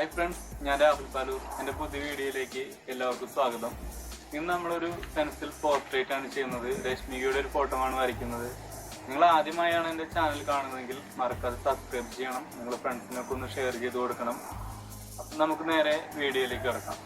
Hi friends, ഞാൻ രാഹുൽ പാലൂർ. എൻ്റെ പുതിയ വീഡിയോയിലേക്ക് എല്ലാവർക്കും സ്വാഗതം. ഇന്ന് നമ്മളൊരു പെൻസിൽ പോർട്രേറ്റ് ആണ് ചെയ്യുന്നത്. രശ്മികയുടെ ഒരു ഫോട്ടോ ആണ് വരയ്ക്കുന്നത്. നിങ്ങൾ ആദ്യമായാണ് എൻ്റെ ചാനൽ കാണുന്നതെങ്കിൽ മറക്കാതെ സബ്സ്ക്രൈബ് ചെയ്യണം. നിങ്ങളുടെ ഫ്രണ്ട്സിനൊക്കെ ഒന്ന് ഷെയർ ചെയ്ത് കൊടുക്കണം. അപ്പം നമുക്ക് നേരെ വീഡിയോയിലേക്ക് കിടക്കാം.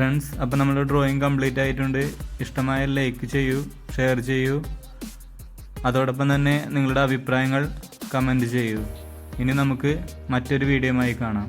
ഫ്രണ്ട്സ്, അപ്പോൾ നമ്മൾ ഡ്രോയിങ് കംപ്ലീറ്റ് ആയിട്ടുണ്ട്. ഇഷ്ടമായ ലൈക്ക് ചെയ്യൂ, ഷെയർ ചെയ്യൂ, അതോടൊപ്പം തന്നെ നിങ്ങളുടെ അഭിപ്രായങ്ങൾ കമൻറ്റ് ചെയ്യൂ. ഇനി നമുക്ക് മറ്റൊരു വീഡിയോയുമായി കാണാം.